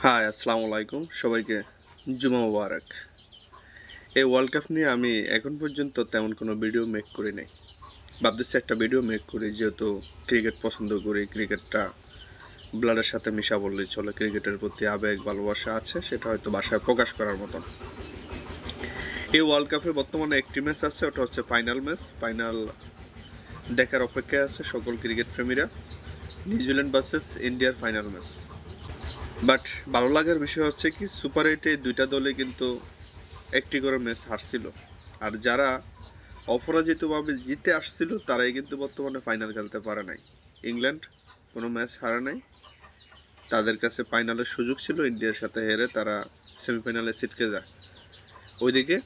High, আসসালামু আলাইকুম সবাইকে। জুমা মুবারক। এই ওয়ার্ল্ড কাপ নিয়ে আমি এখন পর্যন্ত তেমন কোনো ভিডিও মেক করি নাই। ভাবতেছি একটা ভিডিও মেক করি, যেহেতু ক্রিকেট পছন্দ করি, ক্রিকেটটা ব্লাডের সাথে মিশা বললেই চলে। ক্রিকেটের প্রতি আবেগ ভালোবাসা আছে, সেটা হয়তো ভাষায় প্রকাশ করার মতন। এই ওয়ার্ল্ড কাপে বর্তমানে একটি ম্যাচ আছে, ওটা হচ্ছে ফাইনাল ম্যাচ। ফাইনাল দেখার অপেক্ষায় আছে সকল ক্রিকেট প্রেমীরা। নিউজিল্যান্ড ভার্সেস ইন্ডিয়ার ফাইনাল ম্যাচ। বাট ভালো লাগার বিষয় হচ্ছে কি, সুপার এইটে দুইটা দলে কিন্তু একটি করে ম্যাচ হারছিল। আর যারা অপরাজিতভাবে জিতে আসছিল তারাই কিন্তু বর্তমানে ফাইনাল খেলতে পারে নাই। ইংল্যান্ড কোনো ম্যাচ হারে নাই, তাদের কাছে ফাইনালের সুযোগ ছিল, ইন্ডিয়ার সাথে হেরে তারা সেমিফাইনালে ছিটকে যায়। ওইদিকে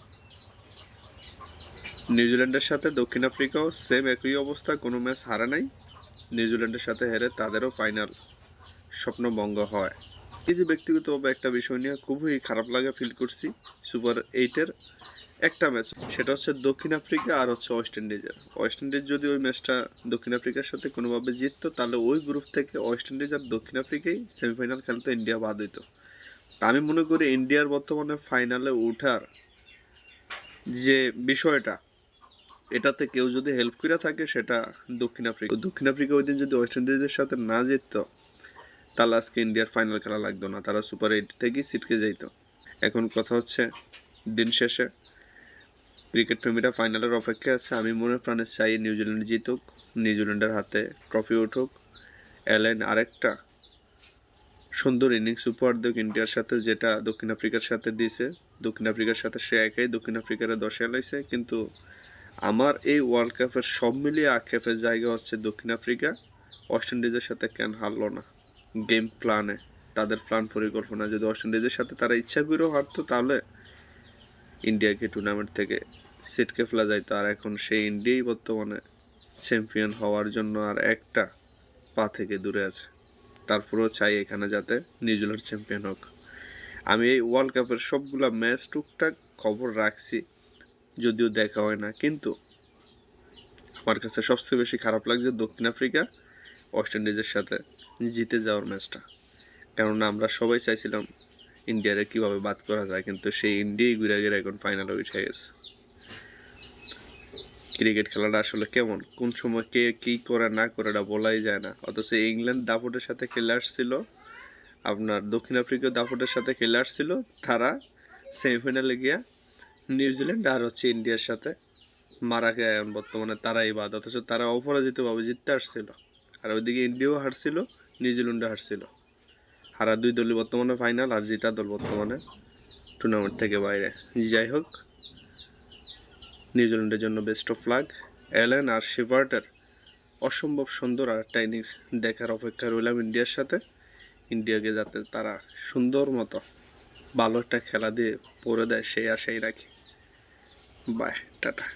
নিউজিল্যান্ডের সাথে দক্ষিণ আফ্রিকাও সেম একই অবস্থা, কোনো ম্যাচ হারে নাই, নিউজিল্যান্ডের সাথে হেরে তাদেরও ফাইনাল স্বপ্নভঙ্গ হয়। এই যে ব্যক্তিগতভাবে একটা বিষয় নিয়ে খুবই খারাপ লাগা ফিল করছি সুপার এইটের একটা ম্যাচ, সেটা হচ্ছে দক্ষিণ আফ্রিকা আর হচ্ছে ওয়েস্ট ইন্ডিজের। ওয়েস্ট ইন্ডিজ যদি ওই ম্যাচটা দক্ষিণ আফ্রিকার সাথে কোনোভাবে জিততো, তাহলে ওই গ্রুপ থেকে ওয়েস্ট ইন্ডিজ আর দক্ষিণ আফ্রিকাই সেমিফাইনাল খেলতো, ইন্ডিয়া বাদ হইতো। আমি মনে করি ইন্ডিয়ার বর্তমানে ফাইনালে ওঠার যে বিষয়টা, এটাতে কেউ যদি হেল্প করে থাকে সেটা দক্ষিণ আফ্রিকা। দক্ষিণ আফ্রিকা ওই দিন যদি ওয়েস্ট ইন্ডিজের সাথে না জিততো, তাহলে আজকে ইন্ডিয়ার ফাইনাল খেলা লাগতো না, তারা সুপার এইট থেকেই ছিটকে যাইতো। এখন কথা হচ্ছে, দিন শেষে ক্রিকেট প্রেমীরা ফাইনালের অপেক্ষায় আছে। আমি মনে প্রাণে চাই নিউজিল্যান্ড জিতুক, নিউজিল্যান্ডের হাতে ট্রফি উঠুক, অ্যালেন আরেকটা সুন্দর ইনিংস উপহার দেখ ইন্ডিয়ার সাথে, যেটা দক্ষিণ আফ্রিকার সাথে দিয়েছে। দক্ষিণ আফ্রিকার সাথে সে একাই দক্ষিণ আফ্রিকার 10 এলাইছে, কিন্তু আমার এই ওয়ার্ল্ড কাপের সব মিলিয়ে আক্ষেপের জায়গা হচ্ছে দক্ষিণ আফ্রিকা ওয়েস্ট ইন্ডিজের সাথে কেন হারলো না। গেম প্ল্যানে, তাদের প্ল্যান পরিকল্পনা, যদি ওয়েস্ট ইন্ডিজের সাথে তারা ইচ্ছা করেও হারতো, তাহলে ইন্ডিয়াকে টুর্নামেন্ট থেকে ছিটকে ফেলা যাইতো। আর এখন সেই ইন্ডিয়াই বর্তমানে চ্যাম্পিয়ন হওয়ার জন্য আর একটা পা থেকে দূরে আছে। তারপরেও চাই এখানে যাতে নিউজিল্যান্ড চ্যাম্পিয়ন হোক। আমি এই ওয়ার্ল্ড কাপের সবগুলা ম্যাচ টুকটাক খবর রাখছি, যদিও দেখা হয় না, কিন্তু আমার কাছে সবচেয়ে বেশি খারাপ লাগছে দক্ষিণ আফ্রিকা ওয়েস্ট ইন্ডিজের সাথে জিতে যাওয়ার ম্যাচটা। কেননা আমরা সবাই চাইছিলাম ইন্ডিয়ারে কীভাবে বাদ করা যায়, কিন্তু সেই ইন্ডিয়াই ঘুরে ঘিরে এখন ফাইনালে উঠে গেছে। ক্রিকেট খেলাটা আসলে কেমন, কোন সময় কে কী করে না করে এটা বলাই যায় না। অথচ ইংল্যান্ড দাপটের সাথে খেলে আসছিল, আপনার দক্ষিণ আফ্রিকা দাপটের সাথে খেলে আসছিল, তারা সেমিফাইনালে গিয়া নিউজিল্যান্ড আর হচ্ছে ইন্ডিয়ার সাথে মারা খেয়ে এখন বর্তমানে তারাই বাদ। অথচ তারা অপরাজিতভাবে জিততে আসছিল, আর ওইদিকে ইন্ডিয়াও হারছিল, নিউজিল্যান্ডও হারছিল। হারা দুই দলই বর্তমানে ফাইনাল, আর জিতা দল বর্তমানে টুর্নামেন্ট থেকে বাইরে। যাই হোক, নিউজিল্যান্ডের জন্য বেস্ট অফ লাক। অ্যালেন আর শেফার্টের অসম্ভব সুন্দর আর একটা ইনিংস দেখার অপেক্ষা রইলাম ইন্ডিয়ার সাথে। ইন্ডিয়াকে যাতে তারা সুন্দর মতো ভালো একটা খেলা দিয়ে পড়ে দেয়, সেই আশাই রাখি। Bye, tata.